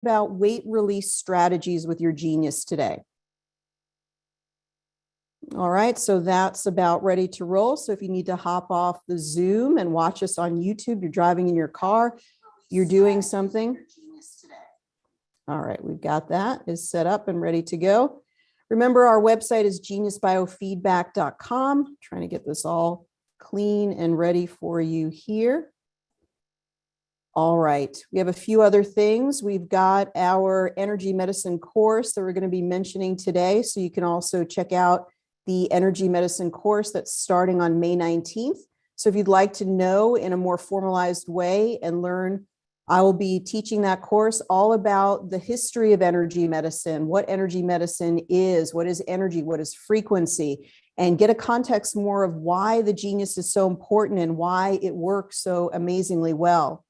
about weight release strategies with your genius today. All right, so that's about ready to roll. So if you need to hop off the Zoom and watch us on YouTube, you're driving in your car, you're doing something. All right, we've got that is set up and ready to go. Remember, our website is geniusbiofeedback.com. Trying to get this all clean and ready for you here. All right, we have a few other things. We've got our energy medicine course that we're going to be mentioning today. So you can also check out the energy medicine course that's starting on May 19th. So if you'd like to know in a more formalized way and learn, I will be teaching that course all about the history of energy medicine, what energy medicine is, what is energy, what is frequency, and get a context more of why the genius is so important and why it works so amazingly well.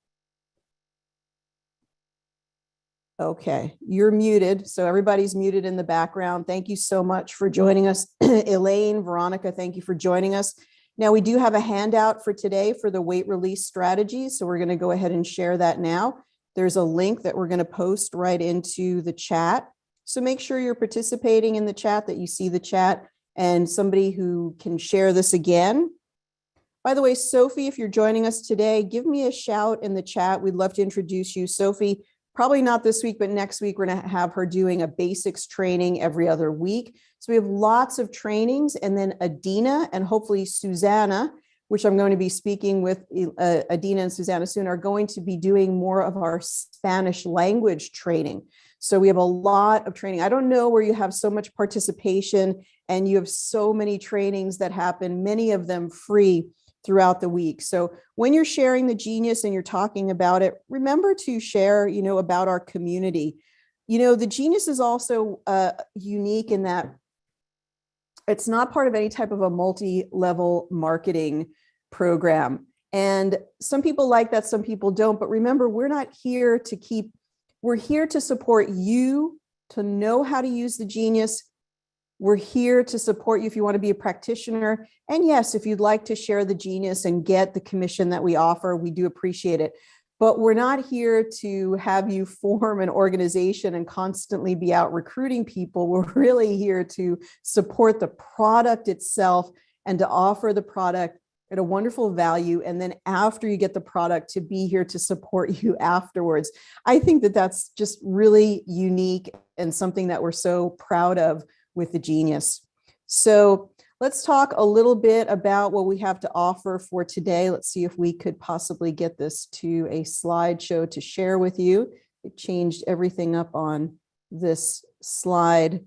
Okay, you're muted. So everybody's muted in the background. Thank you so much for joining us. Elaine, Veronica, thank you for joining us. Now we do have a handout for today for the weight release strategy. So we're going to go ahead and share that now. There's a link that we're going to post right into the chat. So make sure you're participating in the chat, that you see the chat, and somebody who can share this again. By the way, Sophie, if you're joining us today, give me a shout in the chat. We'd love to introduce you. Sophie, probably not this week, but next week, we're going to have her doing a basics training every other week. So we have lots of trainings. And then Adina and hopefully Susanna, which I'm going to be speaking with Adina and Susanna soon, are going to be doing more of our Spanish language training. So we have a lot of training. I don't know where you have so much participation and you have so many trainings that happen, many of them free throughout the week. So when you're sharing the genius and you're talking about it, remember to share, about our community. The genius is also unique in that it's not part of any type of a multi-level marketing program. And some people like that, some people don't. But remember, we're not here to we're here to support you to know how to use the genius. We're here to support you if you want to be a practitioner. And yes, if you'd like to share the genius and get the commission that we offer, we do appreciate it. But we're not here to have you form an organization and constantly be out recruiting people. We're really here to support the product itself and to offer the product at a wonderful value. And then after you get the product, to be here to support you afterwards. I think that that's just really unique and something that we're so proud of with the genius. So let's talk a little bit about what we have to offer for today. Let's see if we could possibly get this to a slideshow to share with you. It changed everything up on this slide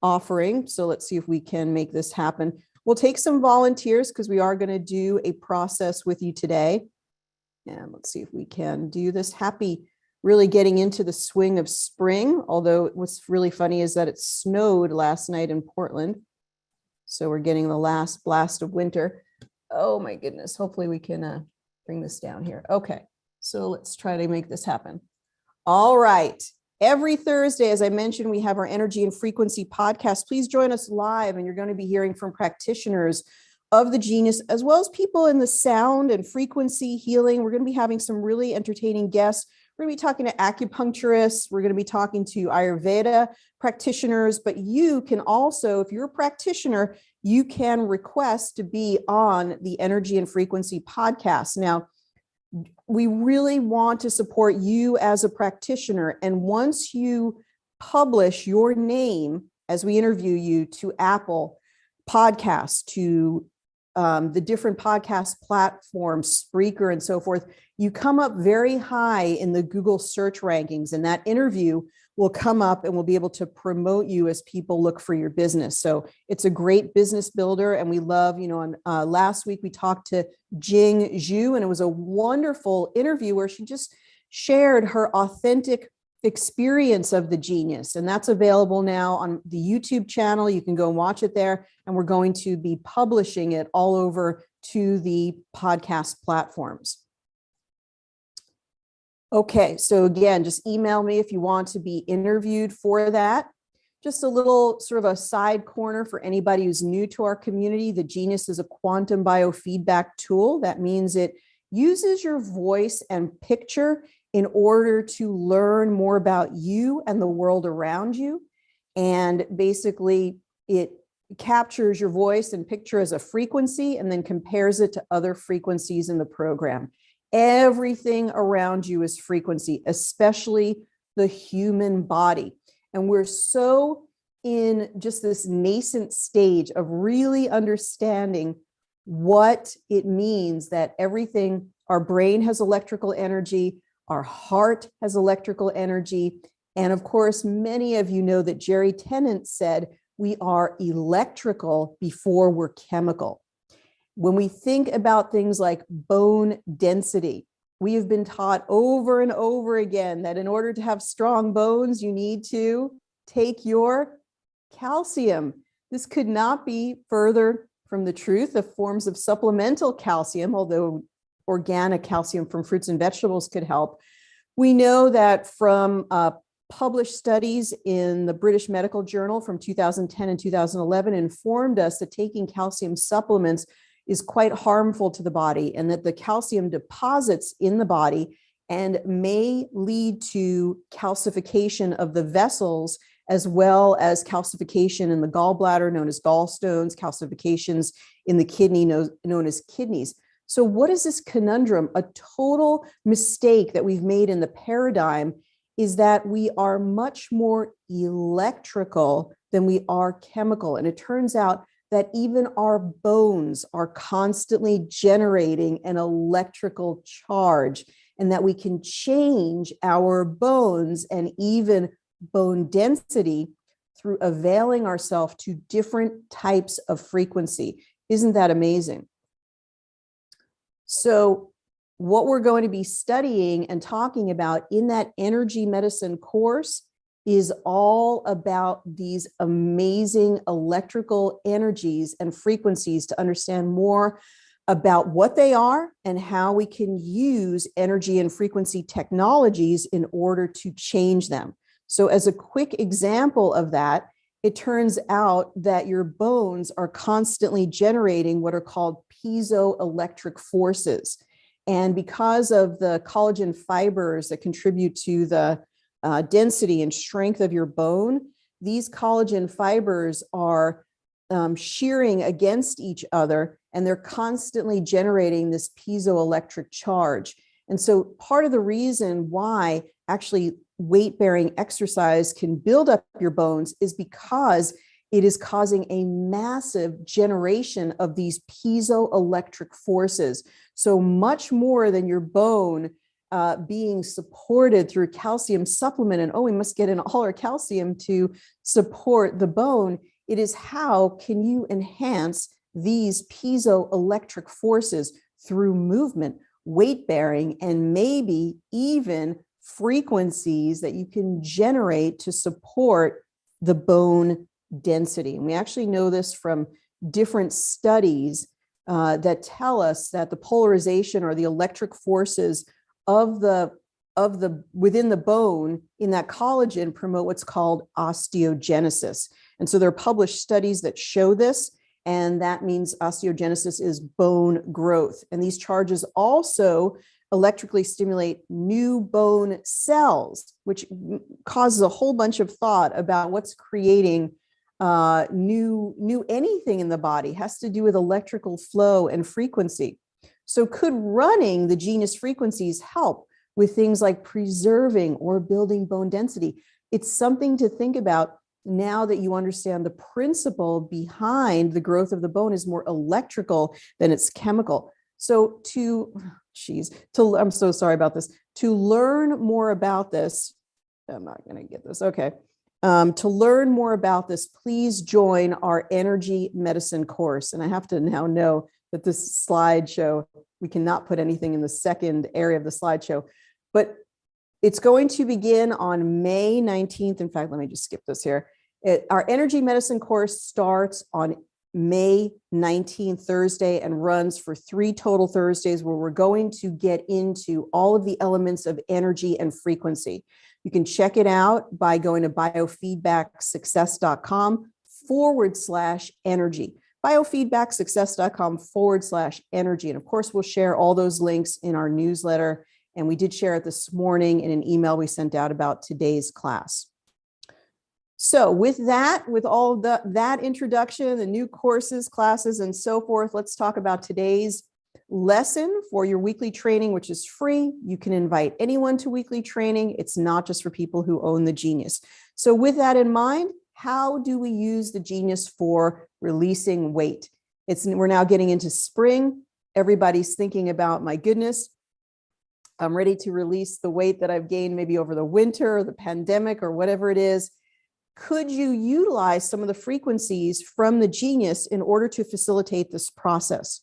offering. So let's see if we can make this happen. We'll take some volunteers because we are going to do a process with you today. And let's see if we can do this. Happy really getting into the swing of spring, although what's really funny is that it snowed last night in Portland. So we're getting the last blast of winter. Oh my goodness, hopefully we can bring this down here. Okay, so let's try to make this happen. All right, every Thursday, as I mentioned, we have our Energy and Frequency podcast. Please join us live, and you're going to be hearing from practitioners of the genius, as well as people in the sound and frequency healing. We're going to be having some really entertaining guests. We're going to be talking to acupuncturists. We're going to be talking to Ayurveda practitioners, but you can also, if you're a practitioner, you can request to be on the Energy and Frequency podcast. Now, we really want to support you as a practitioner. And once you publish your name as we interview you to Apple Podcasts, to the different podcast platforms, Spreaker and so forth, you come up very high in the Google search rankings, and that interview will come up and we'll be able to promote you as people look for your business. So it's a great business builder. And we love, last week we talked to Jing Zhu, and it was a wonderful interview where she just shared her authentic experience of the genius. And that's available now on the YouTube channel. You can go and watch it there. And we're going to be publishing it all over to the podcast platforms. Okay, so again, just email me if you want to be interviewed for that. Just a little sort of a side corner for anybody who's new to our community. The Genius is a quantum biofeedback tool. That means it uses your voice and picture in order to learn more about you and the world around you. And basically, it captures your voice and picture as a frequency and then compares it to other frequencies in the program. Everything around you is frequency, especially the human body. And we're so in just this nascent stage of really understanding what it means that everything, our brain has electrical energy, our heart has electrical energy. And of course, many of you know that Jerry Tennant said, we are electrical before we're chemical. When we think about things like bone density, we have been taught over and over again that in order to have strong bones, you need to take your calcium. This could not be further from the truth. The forms of supplemental calcium, although organic calcium from fruits and vegetables could help. We know that from published studies in the British Medical Journal from 2010 and 2011 informed us that taking calcium supplements is quite harmful to the body, and that the calcium deposits in the body and may lead to calcification of the vessels, as well as calcification in the gallbladder, known as gallstones, calcifications in the kidney, known as kidneys. So what is this conundrum? A total mistake that we've made in the paradigm is that we are much more electrical than we are chemical. And it turns out that even our bones are constantly generating an electrical charge, and that we can change our bones and even bone density through availing ourselves to different types of frequency. Isn't that amazing? So what we're going to be studying and talking about in that energy medicine course is all about these amazing electrical energies and frequencies to understand more about what they are and how we can use energy and frequency technologies in order to change them. So as a quick example of that, it turns out that your bones are constantly generating what are called piezoelectric forces. And because of the collagen fibers that contribute to the density and strength of your bone, these collagen fibers are shearing against each other, and they're constantly generating this piezoelectric charge. And so part of the reason why actually weight-bearing exercise can build up your bones is because it is causing a massive generation of these piezoelectric forces. So much more than your bone being supported through calcium supplement, and we must get in all our calcium to support the bone. It is how can you enhance these piezoelectric forces through movement, weight bearing, and maybe even frequencies that you can generate to support the bone density. And we actually know this from different studies that tell us that the polarization or the electric forces of the within the bone in that collagen promote what's called osteogenesis. And so there are published studies that show this, and that means osteogenesis is bone growth. And these charges also electrically stimulate new bone cells, which causes a whole bunch of thought about what's creating new anything in the body. It has to do with electrical flow and frequency. So could running the genius frequencies help with things like preserving or building bone density? It's something to think about now that you understand the principle behind the growth of the bone is more electrical than it's chemical. So I'm so sorry about this. To learn more about this, I'm not going to get this. Okay. To learn more about this, please join our energy medicine course. And I have to now know that this slideshow, we cannot put anything in the second area of the slideshow, but it's going to begin on May 19th. In fact, let me just skip this here. Our energy medicine course starts on May 19th, Thursday, and runs for 3 total Thursdays, where we're going to get into all of the elements of energy and frequency. You can check it out by going to biofeedbacksuccess.com/energy. biofeedbacksuccess.com/energy. And of course, we'll share all those links in our newsletter And we did share it this morning in an email we sent out about today's class. So with that, with all that introduction, the new courses, classes, and so forth, let's talk about today's lesson for your weekly training, which is free. You can invite anyone to weekly training. It's not just for people who own the Genius. So with that in mind, how do we use the Genius for releasing weight? We're now getting into spring. Everybody's thinking about, my goodness, I'm ready to release the weight that I've gained maybe over the winter or the pandemic or whatever it is. Could you utilize some of the frequencies from the Genius in order to facilitate this process?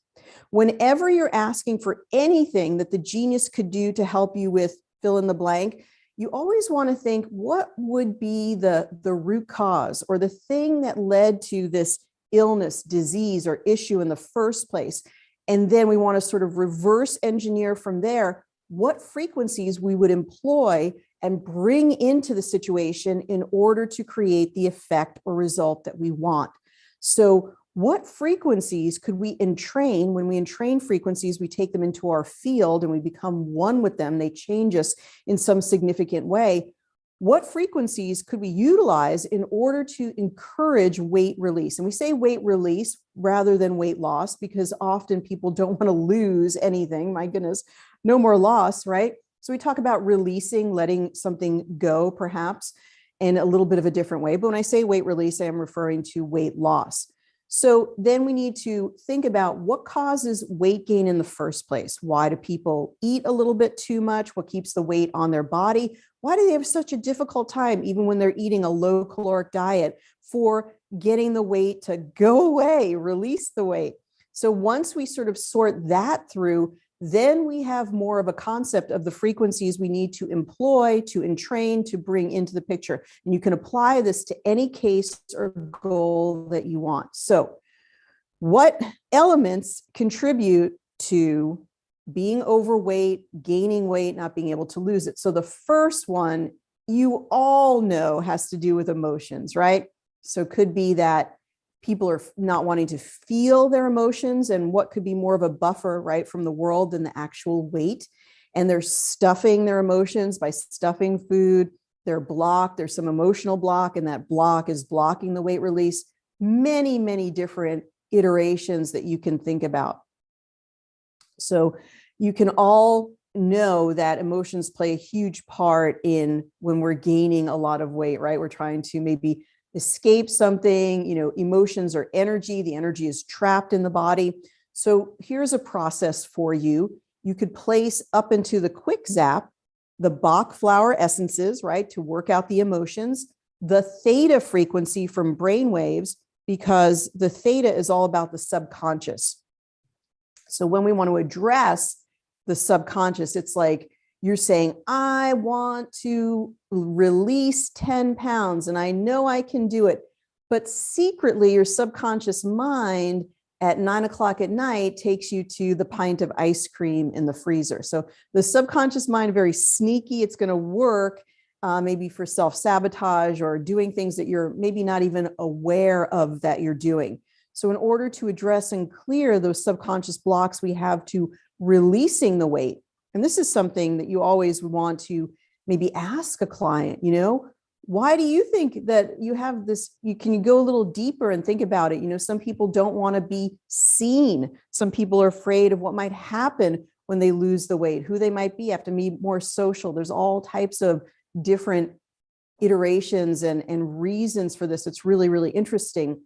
Whenever you're asking for anything that the Genius could do to help you with fill in the blank, you always want to think, what would be the root cause or the thing that led to this illness, disease, or issue in the first place? And then we want to sort of reverse engineer from there what frequencies we would employ and bring into the situation in order to create the effect or result that we want. So what frequencies could we entrain? When we entrain frequencies, we take them into our field and we become one with them. They change us in some significant way. What frequencies could we utilize in order to encourage weight release? And we say weight release rather than weight loss because often people don't want to lose anything. My goodness, no more loss, right? So we talk about releasing, letting something go perhaps in a little bit of a different way. But when I say weight release, I am referring to weight loss. So then we need to think about what causes weight gain in the first place. Why do people eat a little bit too much? What keeps the weight on their body? Why do they have such a difficult time, even when they're eating a low caloric diet, for getting the weight to go away, release the weight? So once we sort of sort that through, then we have more of a concept of the frequencies we need to employ, to entrain, to bring into the picture. And you can apply this to any case or goal that you want. So what elements contribute to being overweight, gaining weight, not being able to lose it? So the first one, you all know, has to do with emotions, right? So it could be that people are not wanting to feel their emotions, and what could be more of a buffer, right, from the world than the actual weight. And they're stuffing their emotions by stuffing food. They're blocked. There's some emotional block, and that block is blocking the weight release. Many, many different iterations that you can think about. So you can all know that emotions play a huge part in when we're gaining a lot of weight, right? We're trying to maybe escape something, emotions are energy. The energy is trapped in the body. So here's a process for you. You could place up into the quick zap, the Bach flower essences, right, to work out the emotions, the theta frequency from brain waves, because the theta is all about the subconscious. So when we want to address the subconscious, it's like, you're saying, I want to release 10 pounds and I know I can do it. But secretly, your subconscious mind at 9 o'clock at night takes you to the pint of ice cream in the freezer. So the subconscious mind, very sneaky. It's going to work maybe for self-sabotage or doing things that you're maybe not even aware of that you're doing. So in order to address and clear those subconscious blocks, we have to releasing the weight. And this is something that you always want to maybe ask a client, why do you think that you have this? Can you go a little deeper and think about it? Some people don't want to be seen. Some people are afraid of what might happen when they lose the weight, who they might be, have to be more social. There's all types of different iterations and reasons for this. It's really, really interesting.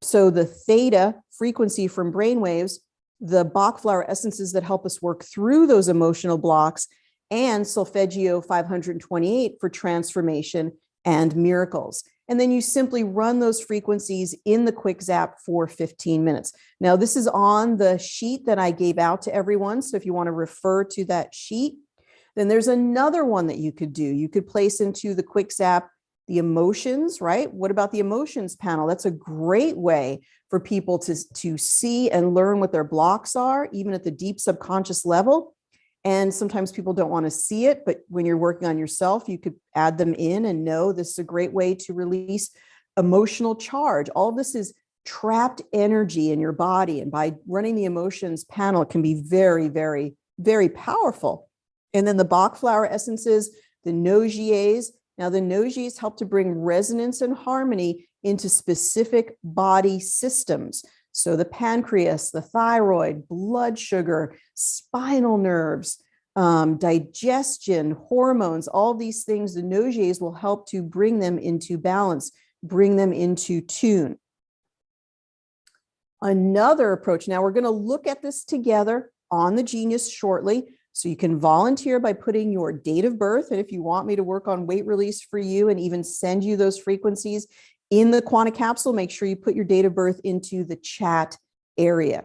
So the theta frequency from brainwaves, the Bach flower essences that help us work through those emotional blocks, and Solfeggio 528 for transformation and miracles. And then you simply run those frequencies in the quick zap for 15 minutes. Now, this is on the sheet that I gave out to everyone. So if you want to refer to that sheet, then there's another one that you could do. You could place into the quick zap the emotions, right? What about the emotions panel? That's a great way for people to see and learn what their blocks are, even at the deep subconscious level. And sometimes people don't want to see it, but when you're working on yourself, you could add them in and know this is a great way to release emotional charge. All of this is trapped energy in your body. And by running the emotions panel, it can be very, very, very powerful. And then the Bach flower essences, the nogies. Now the nogies help to bring resonance and harmony into specific body systems. So the pancreas, the thyroid, blood sugar, spinal nerves, digestion, hormones, all these things, the nogies will help to bring them into balance, bring them into tune. Another approach, now we're going to look at this together on the Genius shortly. So you can volunteer by putting your date of birth. And if you want me to work on weight release for you and even send you those frequencies in the Quanta capsule, make sure you put your date of birth into the chat area.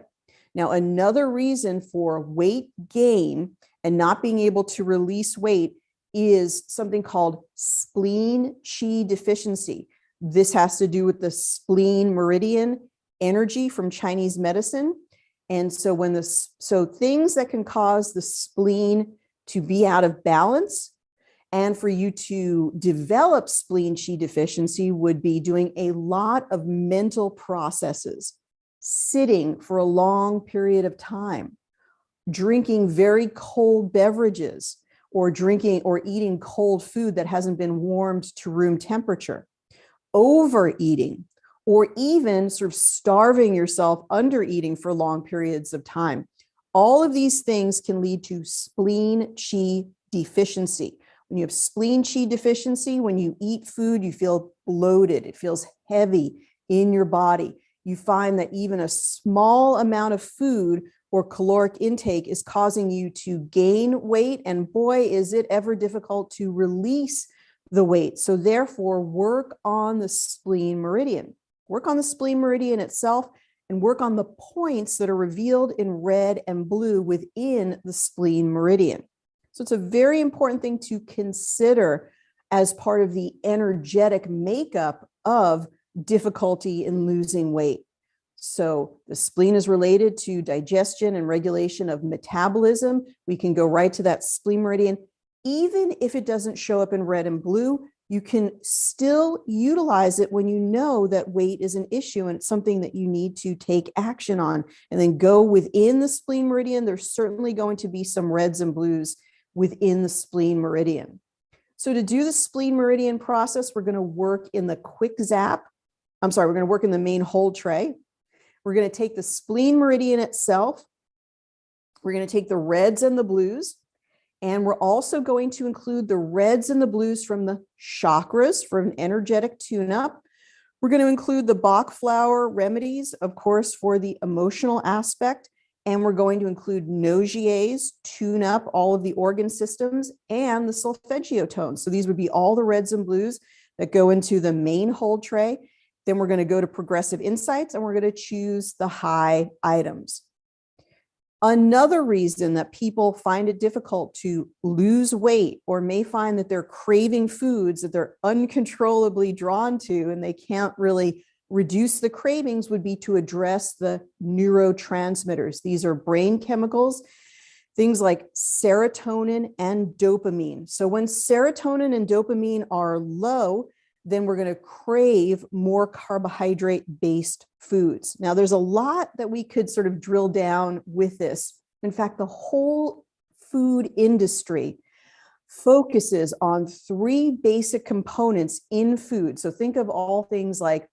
Now, another reason for weight gain and not being able to release weight is something called Spleen Qi deficiency. This has to do with the spleen meridian energy from Chinese medicine. And so things that can cause the spleen to be out of balance and for you to develop spleen qi deficiency would be doing a lot of mental processes, sitting for a long period of time, drinking very cold beverages, or drinking or eating cold food that hasn't been warmed to room temperature, overeating, or even sort of starving yourself under eating for long periods of time. All of these things can lead to spleen qi deficiency. When you have spleen qi deficiency, when you eat food, you feel bloated, it feels heavy in your body. You find that even a small amount of food or caloric intake is causing you to gain weight, and boy, is it ever difficult to release the weight. So therefore, work on the spleen meridian. Work on the spleen meridian itself and work on the points that are revealed in red and blue within the spleen meridian. So it's a very important thing to consider as part of the energetic makeup of difficulty in losing weight. So the spleen is related to digestion and regulation of metabolism. We can go right to that spleen meridian. Even if it doesn't show up in red and blue, you can still utilize it when you know that weight is an issue and it's something that you need to take action on. And then go within the spleen meridian. There's certainly going to be some reds and blues within the spleen meridian. So to do the spleen meridian process, we're going to work in the quick zap. We're going to work in the main hold tray. We're going to take the spleen meridian itself. We're going to take the reds and the blues. And we're also going to include the reds and the blues from the chakras for an energetic tune-up. We're going to include the Bach flower remedies, of course, for the emotional aspect. And we're going to include nogies, tune up all of the organ systems, and the solfeggio tones. So these would be all the reds and blues that go into the main hold tray. Then we're going to go to progressive insights, and we're going to choose the high items. Another reason that people find it difficult to lose weight or may find that they're craving foods that they're uncontrollably drawn to and they can't really reduce the cravings would be to address the neurotransmitters. These are brain chemicals, things like serotonin and dopamine. So when serotonin and dopamine are low, then we're going to crave more carbohydrate-based foods. Now, there's a lot that we could sort of drill down with this. In fact, the whole food industry focuses on three basic components in food. So think of all things like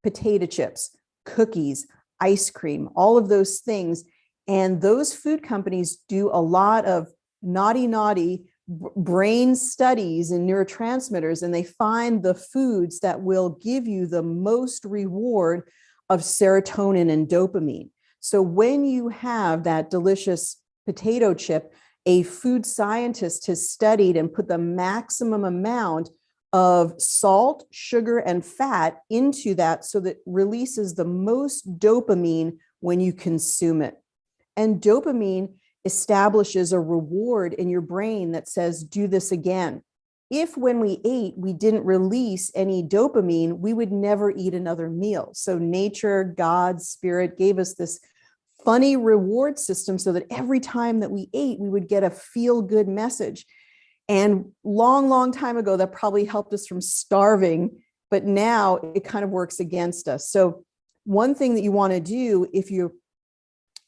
potato chips, cookies, ice cream, all of those things. And those food companies do a lot of naughty brain studies and neurotransmitters, and they find the foods that will give you the most reward of serotonin and dopamine. So when you have that delicious potato chip, a food scientist has studied and put the maximum amount of salt, sugar, and fat into that so that it releases the most dopamine when you consume it. And dopamine establishes a reward in your brain that says, do this again. If when we ate, we didn't release any dopamine, we would never eat another meal. So nature, God, spirit gave us this funny reward system so that every time that we ate, we would get a feel-good message. And long time ago, that probably helped us from starving, but now it kind of works against us. So one thing that you want to do if you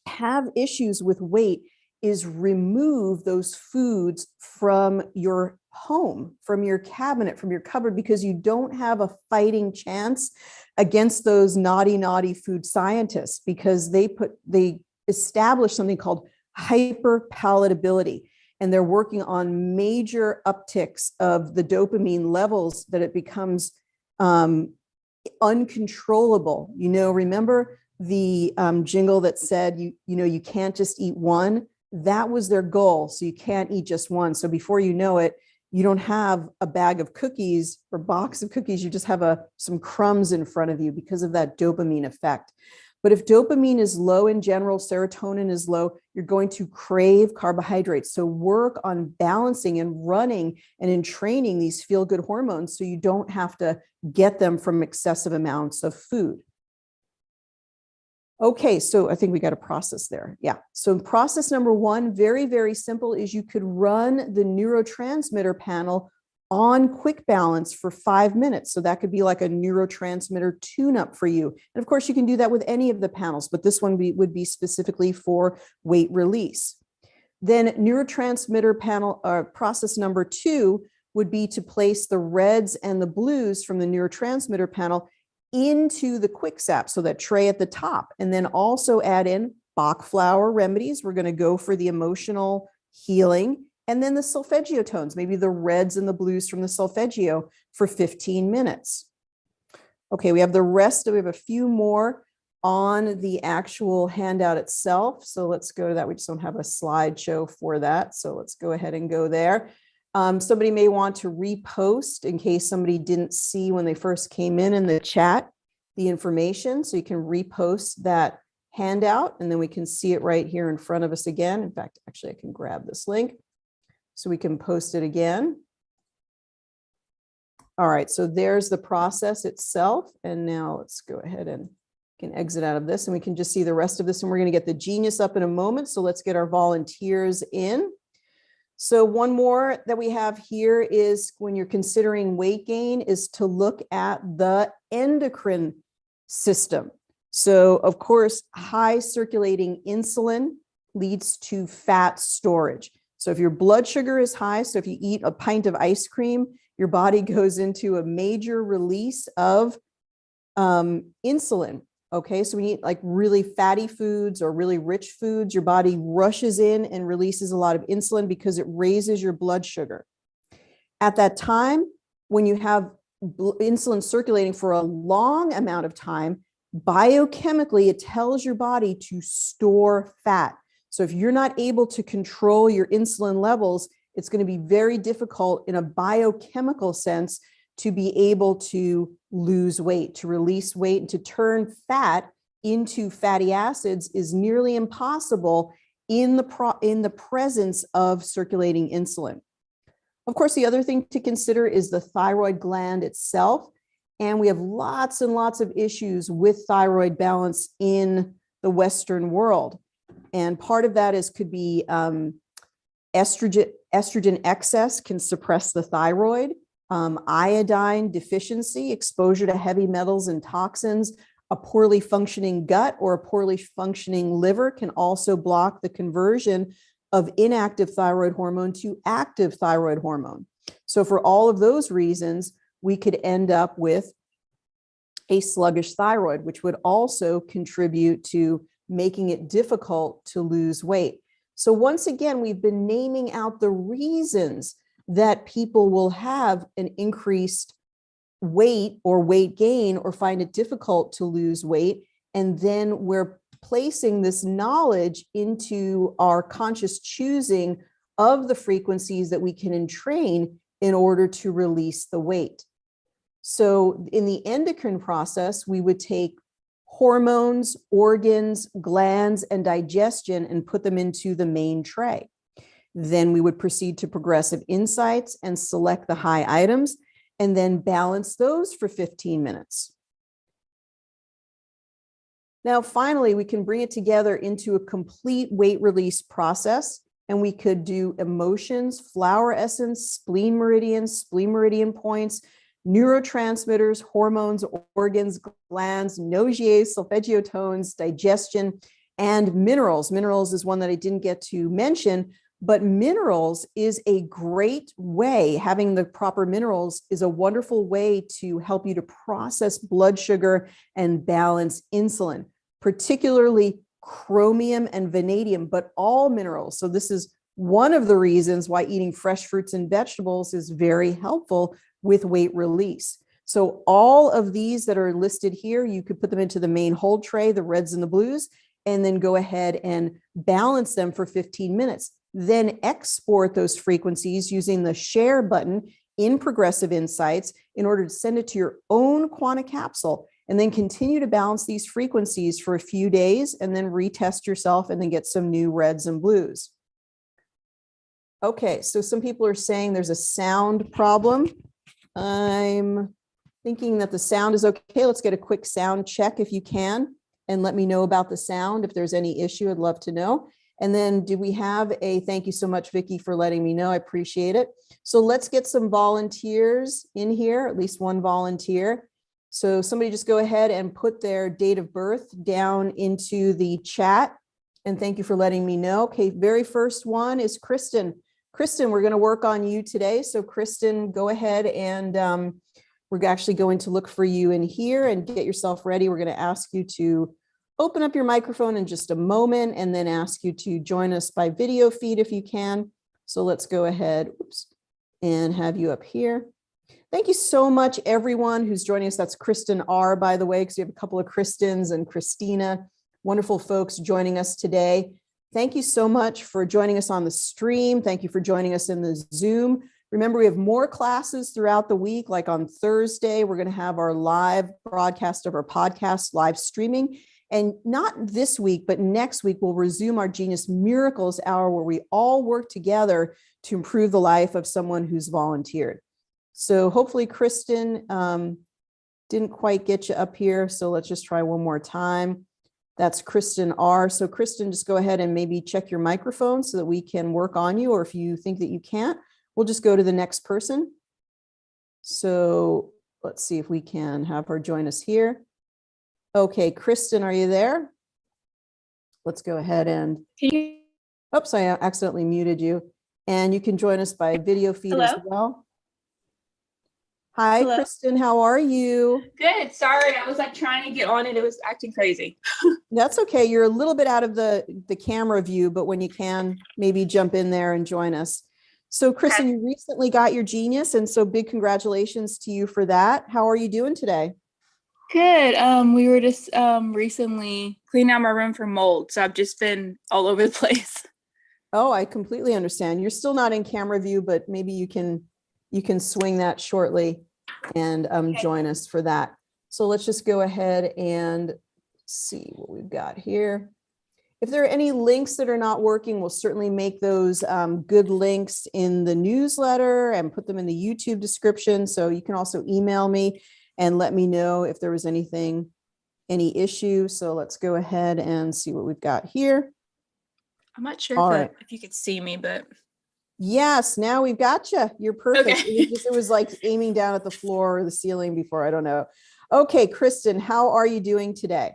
have issues with weight is remove those foods from your home, from your cabinet, from your cupboard, because you don't have a fighting chance against those naughty food scientists, because they establish something called hyperpalatability. And they're working on major upticks of the dopamine levels that it becomes uncontrollable. Remember the jingle that said, you can't just eat one? That was their goal. So you can't eat just one. So before you know it, you don't have a bag of cookies or box of cookies. You just have some crumbs in front of you because of that dopamine effect. But if dopamine is low in general, serotonin is low, you're going to crave carbohydrates. So work on balancing and running and in training these feel-good hormones so you don't have to get them from excessive amounts of food. Okay, so I think we got a process there. Yeah. So process number one, very, very simple, is you could run the neurotransmitter panel on quick balance for 5 minutes. So that could be like a neurotransmitter tune-up for you. And of course, you can do that with any of the panels, but this one would be specifically for weight release. Then neurotransmitter panel process number two would be to place the reds and the blues from the neurotransmitter panel into the quick sap, so that tray at the top, and then also add in Bach flower remedies. We're going to go for the emotional healing, and then the solfeggio tones, maybe the reds and the blues from the solfeggio for 15 minutes. Okay, we have a few more on the actual handout itself. So let's go to that. We just don't have a slideshow for that. So let's go ahead and go there. Somebody may want to repost in case somebody didn't see when they first came in the chat, the information. So you can repost that handout and then we can see it right here in front of us again. In fact, actually I can grab this link so we can post it again. All right, so there's the process itself. And now let's go ahead and can exit out of this and we can just see the rest of this, and we're going to get the genius up in a moment. So let's get our volunteers in. So one more that we have here is, when you're considering weight gain, is to look at the endocrine system. So of course, high circulating insulin leads to fat storage. So if your blood sugar is high, so if you eat a pint of ice cream, your body goes into a major release of insulin. Okay, so when you eat like really fatty foods or really rich foods, your body rushes in and releases a lot of insulin because it raises your blood sugar. At that time, when you have insulin circulating for a long amount of time, biochemically, it tells your body to store fat. So if you're not able to control your insulin levels, it's going to be very difficult in a biochemical sense to be able to lose weight, to release weight, and to turn fat into fatty acids is nearly impossible in the presence of circulating insulin. Of course, the other thing to consider is the thyroid gland itself. And we have lots and lots of issues with thyroid balance in the Western world. And part of that could be estrogen excess can suppress the thyroid. Iodine deficiency, exposure to heavy metals and toxins, a poorly functioning gut or a poorly functioning liver can also block the conversion of inactive thyroid hormone to active thyroid hormone. So for all of those reasons, we could end up with a sluggish thyroid, which would also contribute to making it difficult to lose weight. So once again, we've been naming out the reasons that people will have an increased weight or weight gain or find it difficult to lose weight. And then we're placing this knowledge into our conscious choosing of the frequencies that we can entrain in order to release the weight. So in the endocrine process, we would take hormones, organs, glands, and digestion and put them into the main tray. Then we would proceed to progressive insights and select the high items and then balance those for 15 minutes. Now, finally, we can bring it together into a complete weight release process, and we could do emotions, flower essence, spleen meridian points, neurotransmitters, hormones, organs, glands, nogiers, solfeggio tones, digestion, And minerals. Minerals is one that I didn't get to mention, but minerals is a great way. Having the proper minerals is a wonderful way to help you to process blood sugar and balance insulin, particularly chromium and vanadium, but all minerals. So this is one of the reasons why eating fresh fruits and vegetables is very helpful with weight release. So all of these that are listed here, you could put them into the main hold tray, the reds and the blues, and then go ahead and balance them for 15 minutes. Then export those frequencies using the share button in Progressive Insights in order to send it to your own Quanta capsule, and then continue to balance these frequencies for a few days and then retest yourself and then get some new reds and blues. Okay, so some people are saying there's a sound problem. I'm thinking that the sound is okay. Let's get a quick sound check if you can, and let me know about the sound. If there's any issue, I'd love to know. And then do we have a, thank you so much, Vicki, for letting me know. I appreciate it. So let's get some volunteers in here, at least one volunteer. So somebody just go ahead and put their date of birth down into the chat. And thank you for letting me know. Okay, very first one is Kristen. Kristen, we're going to work on you today. So Kristen, go ahead and we're actually going to look for you in here and get yourself ready. We're going to ask you to open up your microphone in just a moment and then ask you to join us by video feed if you can. So let's go ahead, and have you up here. Thank you so much, everyone who's joining us. That's Kristen R, by the way, because we have a couple of Kristins and Christina, wonderful folks joining us today. Thank you so much for joining us on the stream. Thank you for joining us in the Zoom. Remember, we have more classes throughout the week, like on Thursday, we're going to have our live broadcast of our podcast, live streaming. And not this week, but next week, we'll resume our Genius Miracles Hour, where we all work together to improve the life of someone who's volunteered. So hopefully, Kristen didn't quite get you up here. So let's just try one more time. That's Kristen R. So Kristen, just go ahead and maybe check your microphone so that we can work on you. Or if you think that you can't, we'll just go to the next person. So let's see if we can have her join us here. Okay, Kristen, are you there? Let's go ahead and, oops, I accidentally muted you. And you can join us by video feed as well. Hi, hello. Kristen, how are you? Good. Sorry, I was like trying to get on it. It was acting crazy. That's okay. You're a little bit out of the camera view, but when you can, maybe jump in there and join us. So Kristen, okay. You recently got your Genius, and so big congratulations to you for that. How are you doing today? Good. We were just recently cleaning out my room for mold, so I've just been all over the place. Oh, I completely understand. You're still not in camera view, but maybe you can swing that shortly and join us for that. So let's just go ahead and see what we've got here. If there are any links that are not working, we'll certainly make those good links in the newsletter and put them in the YouTube description. So you can also email me and let me know if there was any issue. So let's go ahead and see what we've got here. I'm not sure if you could see me, but. Yes, now we've got you. You're perfect. Okay. It was like aiming down at the floor or the ceiling before. I don't know. Okay, Kristen, how are you doing today?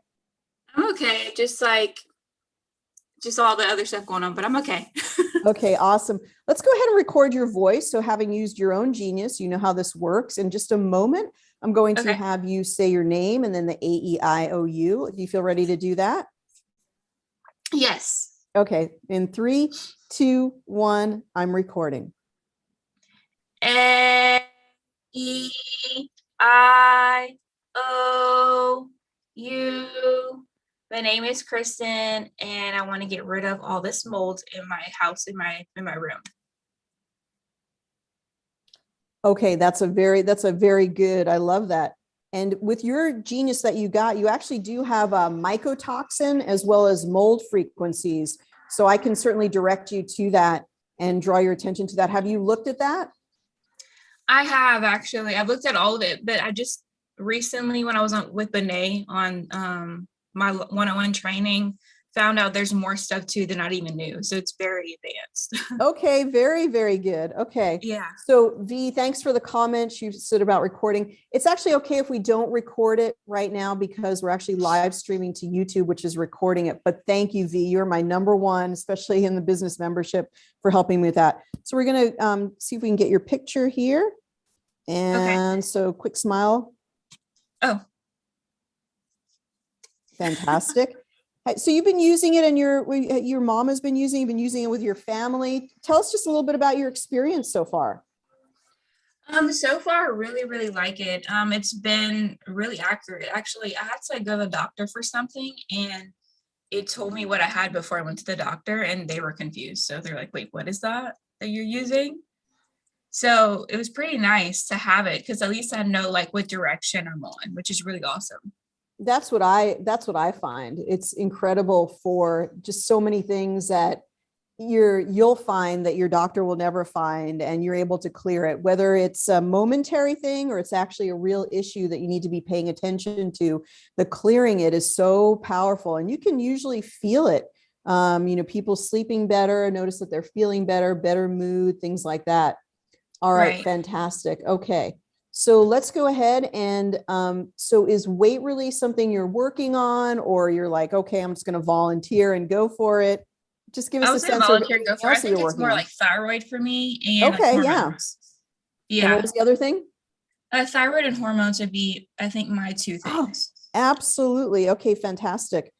I'm okay. Just all the other stuff going on, but I'm okay. Okay, awesome. Let's go ahead and record your voice. So having used your own Genius, you know how this works. In just a moment, I'm going to have you say your name and then the AEIOU. Do you feel ready to do that? Yes. Okay, in 3, 2, 1, I'm recording. AEIOU. My name is Kristen, and I want to get rid of all this mold in my house, in my room. Okay, that's a very good. I love that. And with your Genius that you got, you actually do have a mycotoxin as well as mold frequencies. So I can certainly direct you to that and draw your attention to that. Have you looked at that? I have actually. I've looked at all of it, but I just recently, when I was with Benet on my one-on-one training, found out there's more stuff too than I even knew. So it's very advanced. Okay, very, very good. Okay. Yeah. So V, thanks for the comments you said about recording. It's actually okay if we don't record it right now because we're actually live streaming to YouTube, which is recording it. But thank you, V. You're my number one, especially in the business membership, for helping me with that. So we're going to see if we can get your picture here. And so quick smile. Oh, fantastic. So you've been using it and your mom has been using, you've been using it with your family. Tell us just a little bit about your experience so far. So far, I really, really like it. It's been really accurate. Actually, I had to go to the doctor for something and it told me what I had before I went to the doctor and they were confused. So they're like, wait, what is that you're using? So it was pretty nice to have it because at least I know like what direction I'm on, which is really awesome. That's what I find. It's incredible for just so many things that you'll find that your doctor will never find, and you're able to clear it, whether it's a momentary thing or it's actually a real issue that you need to be paying attention to. The clearing it is so powerful, and you can usually feel it. People sleeping better, notice that they're feeling better mood, things like that. All right. Fantastic. Okay. So let's go ahead and so is weight release something you're working on, or you're like, okay, I'm just going to volunteer and go for it? Just give us a sense of volunteer, go for it. I think it's more like thyroid for me and okay, like hormones. Yeah. And what was the other thing? Thyroid and hormones would be, I think, my two things. Oh, absolutely. Okay, fantastic.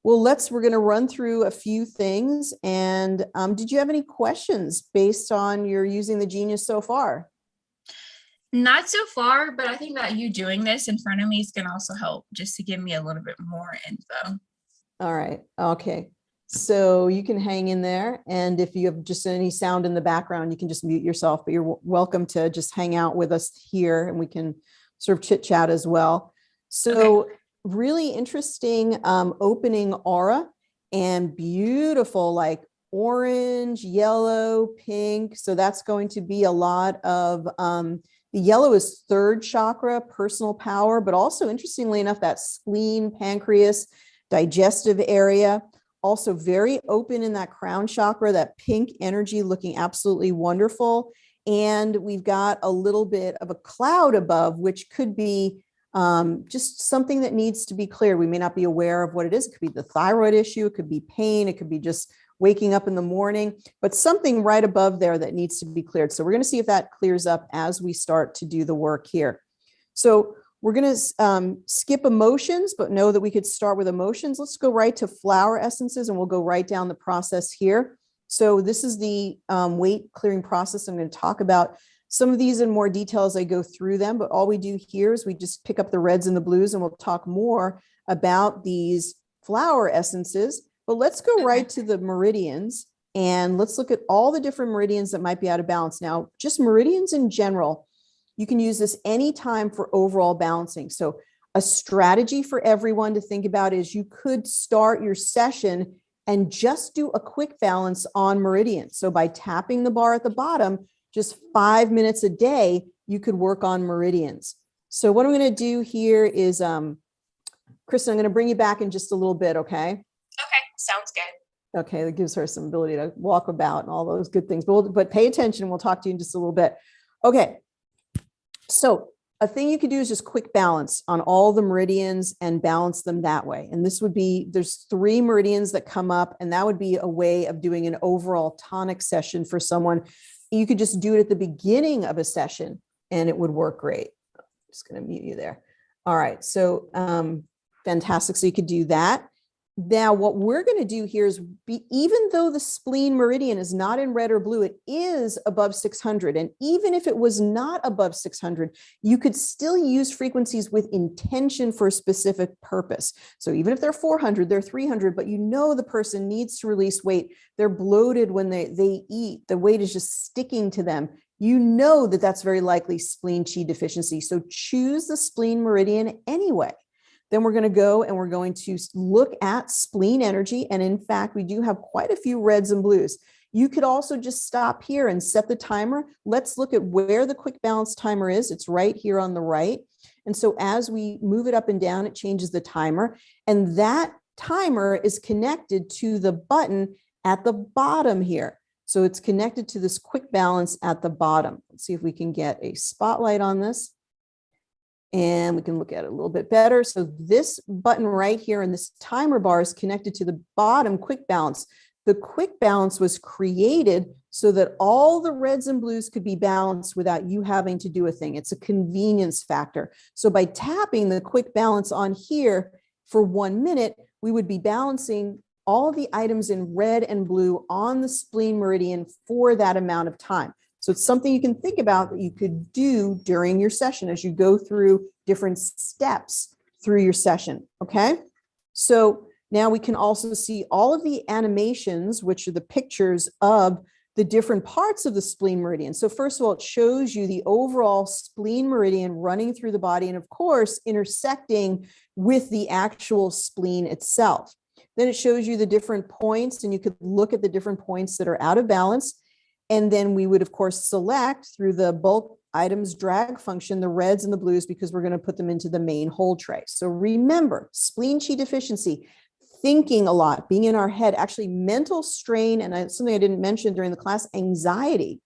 Well, we're going to run through a few things. And did you have any questions based on your using the Genius so far? Not so far, but I think that you doing this in front of me is going to also help just to give me a little bit more info. All right. Okay. So you can hang in there. And if you have just any sound in the background, you can just mute yourself, but you're welcome to just hang out with us here and we can sort of chit chat as well. So really interesting opening aura and beautiful, like orange, yellow, pink. So that's going to be a lot of, the yellow is third chakra, personal power, but also interestingly enough, that spleen, pancreas, digestive area, also very open in that crown chakra, that pink energy looking absolutely wonderful. And we've got a little bit of a cloud above, which could be just something that needs to be cleared. We may not be aware of what it is. It could be the thyroid issue. It could be pain. It could be just waking up in the morning, but something right above there that needs to be cleared. So we're going to see if that clears up as we start to do the work here. So we're going to skip emotions, but know that we could start with emotions. Let's go right to flower essences and we'll go right down the process here. So this is the weight clearing process. I'm going to talk about some of these in more detail as I go through them, but all we do here is we just pick up the reds and the blues and we'll talk more about these flower essences. But let's go right to the meridians and let's look at all the different meridians that might be out of balance. Now, just meridians in general, you can use this anytime for overall balancing. So a strategy for everyone to think about is you could start your session and just do a quick balance on meridians. So by tapping the bar at the bottom, just 5 minutes a day, you could work on meridians. So what I'm going to do here is, Kristen, I'm going to bring you back in just a little bit, okay? Okay, sounds good. Okay, that gives her some ability to walk about and all those good things. But pay attention. We'll talk to you in just a little bit. Okay, so a thing you could do is just quick balance on all the meridians and balance them that way. And this would be, there's 3 meridians that come up, and that would be a way of doing an overall tonic session for someone. You could just do it at the beginning of a session and it would work great. I'm just going to mute you there. All right, so fantastic. So you could do that. Now, what we're going to do here is even though the spleen meridian is not in red or blue, it is above 600. And even if it was not above 600, you could still use frequencies with intention for a specific purpose. So even if they're 400, they're 300, but you know the person needs to release weight. They're bloated when they eat. The weight is just sticking to them. You know that that's very likely spleen qi deficiency. So choose the spleen meridian anyway. Then we're going to go and we're going to look at spleen energy. And in fact, we do have quite a few reds and blues. You could also just stop here and set the timer. Let's look at where the quick balance timer is. It's right here on the right. And so as we move it up and down, it changes the timer. And that timer is connected to the button at the bottom here. So it's connected to this quick balance at the bottom. Let's see if we can get a spotlight on this. And we can look at it a little bit better. So this button right here in this timer bar is connected to the bottom quick balance. The quick balance was created so that all the reds and blues could be balanced without you having to do a thing. It's a convenience factor. So by tapping the quick balance on here for 1 minute, we would be balancing all the items in red and blue on the spleen meridian for that amount of time. So it's something you can think about that you could do during your session as you go through different steps through your session, okay? So now we can also see all of the animations, which are the pictures of the different parts of the spleen meridian. So first of all, it shows you the overall spleen meridian running through the body and of course, intersecting with the actual spleen itself. Then it shows you the different points and you could look at the different points that are out of balance. And then we would, of course, select through the bulk items drag function, the reds and the blues, because we're going to put them into the main hold tray. So remember, spleen qi deficiency, thinking a lot, being in our head, actually mental strain, and something I didn't mention during the class, anxiety.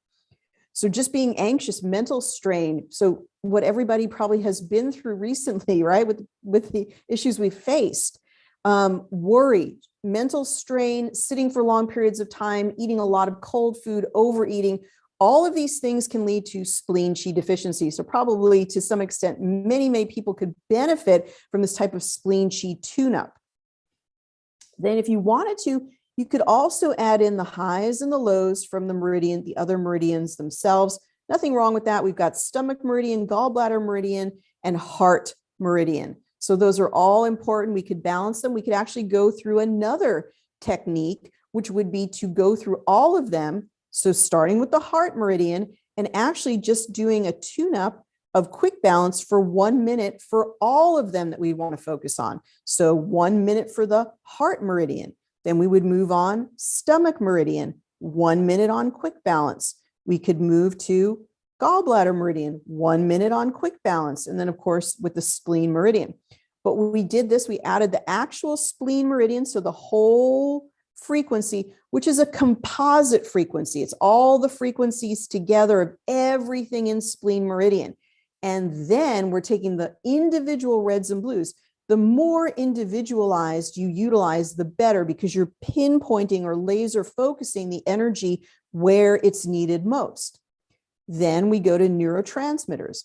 So just being anxious, mental strain. So what everybody probably has been through recently, right, with the issues we've faced. Worry, mental strain, sitting for long periods of time, eating a lot of cold food, overeating, all of these things can lead to spleen qi deficiency. So probably to some extent, many people could benefit from this type of spleen qi tune-up. Then if you wanted to, you could also add in the highs and the lows from the meridian, the other meridians themselves. Nothing wrong with that. We've got stomach meridian, gallbladder meridian, and heart meridian. So those are all important. We could balance them. We could actually go through another technique, which would be to go through all of them. So starting with the heart meridian and actually just doing a tune-up of quick balance for 1 minute for all of them that we want to focus on. So 1 minute for the heart meridian. Then we would move on stomach meridian, 1 minute on quick balance. We could move to gallbladder meridian, 1 minute on quick balance. And then of course with the spleen meridian. But when we did this, we added the actual spleen meridian. So the whole frequency, which is a composite frequency. It's all the frequencies together of everything in spleen meridian. And then we're taking the individual reds and blues. The more individualized you utilize, the better, because you're pinpointing or laser focusing the energy where it's needed most. Then we go to neurotransmitters.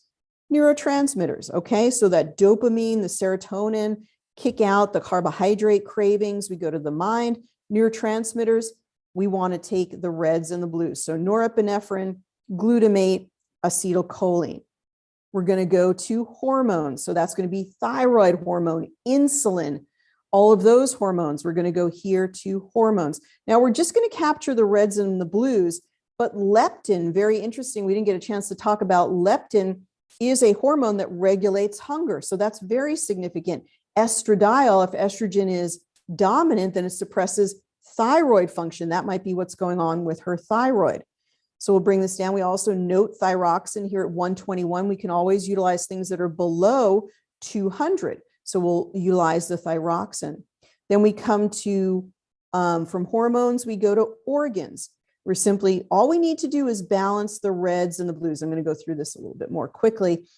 Neurotransmitters, okay? So that dopamine, the serotonin, kick out the carbohydrate cravings. We go to the mind. Neurotransmitters, we want to take the reds and the blues. So norepinephrine, glutamate, acetylcholine. We're going to go to hormones. So that's going to be thyroid hormone, insulin, all of those hormones. We're going to go here to hormones. Now we're just going to capture the reds and the blues, but leptin, very interesting. We didn't get a chance to talk about leptin, is a hormone that regulates hunger. So that's very significant. Estradiol, if estrogen is dominant, then it suppresses thyroid function. That might be what's going on with her thyroid. So we'll bring this down. We also note thyroxine here at 121. We can always utilize things that are below 200. So we'll utilize the thyroxine. Then we come to, from hormones, we go to organs. We're simply, all we need to do is balance the reds and the blues. I'm going to go through this a little bit more quickly.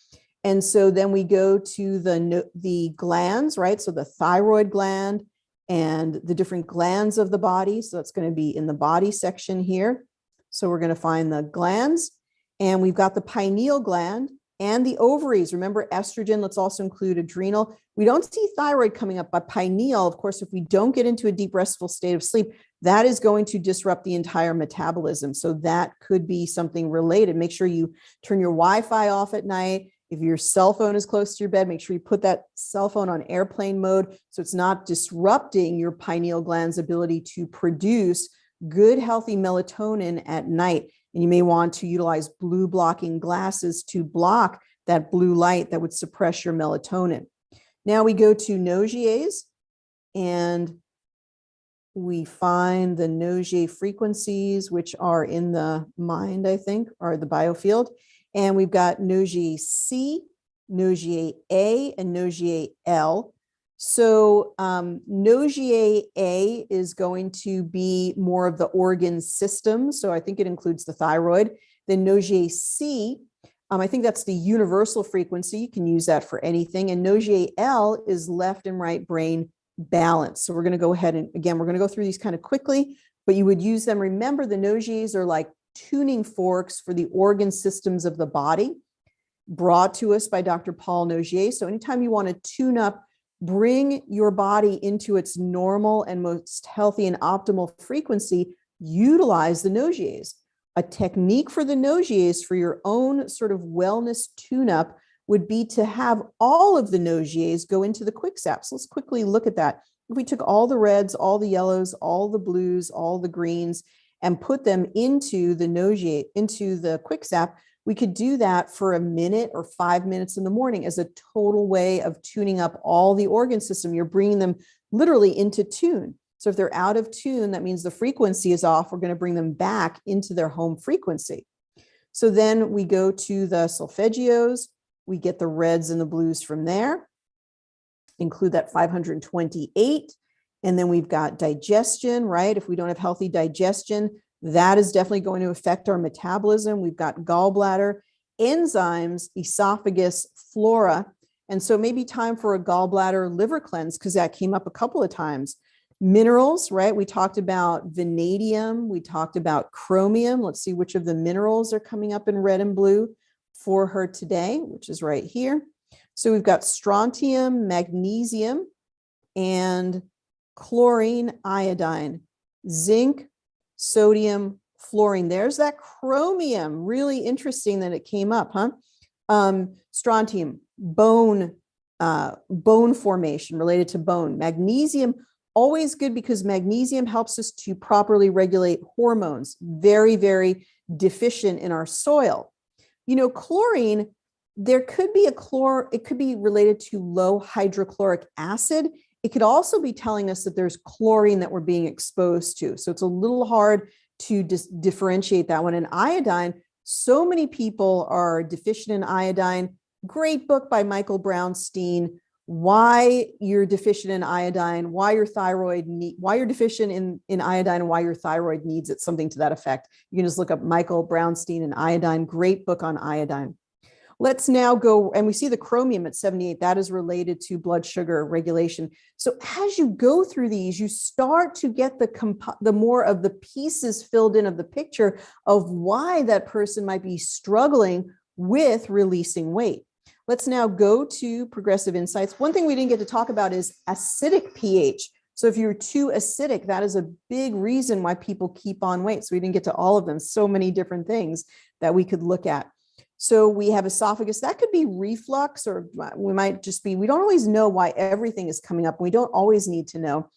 And so then we go to the glands, right? So the thyroid gland and the different glands of the body. So that's going to be in the body section here. So we're going to find the glands, and we've got the pineal gland and the ovaries. Remember estrogen, let's also include adrenal. We don't see thyroid coming up, but pineal, of course, if we don't get into a deep restful state of sleep, that is going to disrupt the entire metabolism. So that could be something related. Make sure you turn your Wi-Fi off at night. If your cell phone is close to your bed, make sure you put that cell phone on airplane mode so it's not disrupting your pineal gland's ability to produce good, healthy melatonin at night. And you may want to utilize blue blocking glasses to block that blue light that would suppress your melatonin. Now we go to Nogiers, and we find the Nogier frequencies, which are in the mind, I think, or the biofield. And we've got Nogier C, Nogier A, and Nogier L. So Nogier A is going to be more of the organ system. So I think it includes the thyroid. Then Nogier C, I think that's the universal frequency. You can use that for anything. And Nogier L is left and right brain balance. So we're going to go ahead and, again, we're going to go through these kind of quickly, but you would use them. Remember, the Nogiers are like tuning forks for the organ systems of the body, brought to us by Dr. Paul Nogier. So anytime you want to tune up, bring your body into its normal and most healthy and optimal frequency, utilize the Nogiers. A technique for the Nogiers for your own sort of wellness tune-up would be to have all of the Nogiers go into the quick saps. Let's quickly look at that. If we took all the reds, all the yellows, all the blues, all the greens, and put them into the Nogier, into the quick sap, we could do that for a minute or 5 minutes in the morning as a total way of tuning up all the organ system. You're bringing them literally into tune. So if they're out of tune, that means the frequency is off. We're going to bring them back into their home frequency. So then we go to the solfeggios. We get the reds and the blues from there. Include that 528. And then we've got digestion, right? If we don't have healthy digestion, that is definitely going to affect our metabolism. We've got gallbladder, enzymes, esophagus, flora. And so maybe time for a gallbladder liver cleanse, because that came up a couple of times. Minerals, right? We talked about vanadium. We talked about chromium. Let's see which of the minerals are coming up in red and blue for her today, which is right here. So we've got strontium, magnesium, and chlorine, iodine, zinc, sodium, fluorine. There's that chromium. Really interesting that it came up, huh? Strontium, bone formation related to bone. Magnesium, always good because magnesium helps us to properly regulate hormones. Very, very deficient in our soil. You know, chlorine, there could be it could be related to low hydrochloric acid. It could also be telling us that there's chlorine that we're being exposed to. So it's a little hard to differentiate that one. And iodine, so many people are deficient in iodine. Great book by Michael Brownstein, Why You're Deficient in Iodine, why you're deficient in iodine and why your thyroid needs it, something to that effect. You can just look up Michael Brownstein and iodine, great book on iodine. Let's now go, and we see the chromium at 78, that is related to blood sugar regulation. So as you go through these, you start to get the more of the pieces filled in of the picture of why that person might be struggling with releasing weight. Let's now go to progressive insights. One thing we didn't get to talk about is acidic pH. So if you're too acidic, that is a big reason why people keep on weight. So we didn't get to all of them, so many different things that we could look at. So we have esophagus, that could be reflux, or we might just be, we don't always know why everything is coming up. We don't always need to know.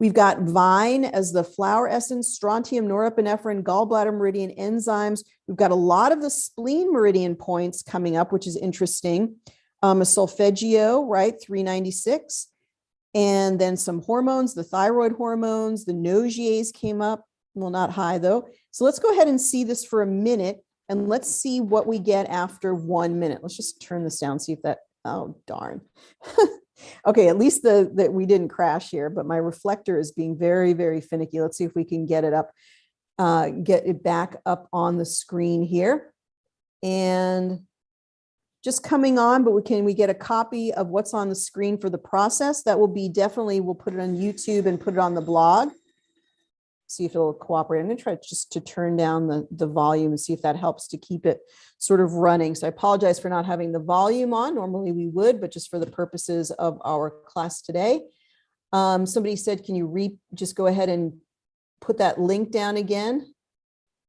We've got vine as the flower essence, strontium, norepinephrine, gallbladder meridian, enzymes. We've got a lot of the spleen meridian points coming up, which is interesting. A solfeggio, right, 396. And then some hormones, the thyroid hormones, the Nogiers came up. Well, not high though. So let's go ahead and see this for a minute. And let's see what we get after 1 minute. Let's just turn this down, see if that, oh, darn. Okay, at least that we didn't crash here, but my reflector is being very, very finicky. Let's see if we can get it up, get it back up on the screen here. And just coming on, but can we get a copy of what's on the screen for the process? That will be definitely, we'll put it on YouTube and put it on the blog. See if it'll cooperate. I'm going to try just to turn down the volume and see if that helps to keep it sort of running. So I apologize for not having the volume on. Normally we would, but just for the purposes of our class today. Somebody said, can you just go ahead and put that link down again?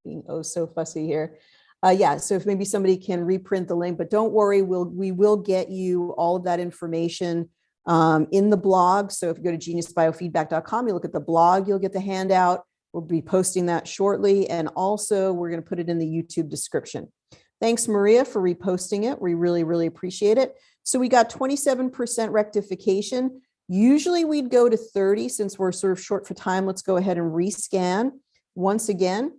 Being oh so fussy here. Yeah, so if maybe somebody can reprint the link, but don't worry, we will get you all of that information in the blog. So if you go to geniusbiofeedback.com, you look at the blog, you'll get the handout. We'll be posting that shortly. And also we're going to put it in the YouTube description. Thanks, Maria, for reposting it. We really, really appreciate it. So we got 27% rectification. Usually we'd go to 30 since we're sort of short for time. Let's go ahead and rescan once again.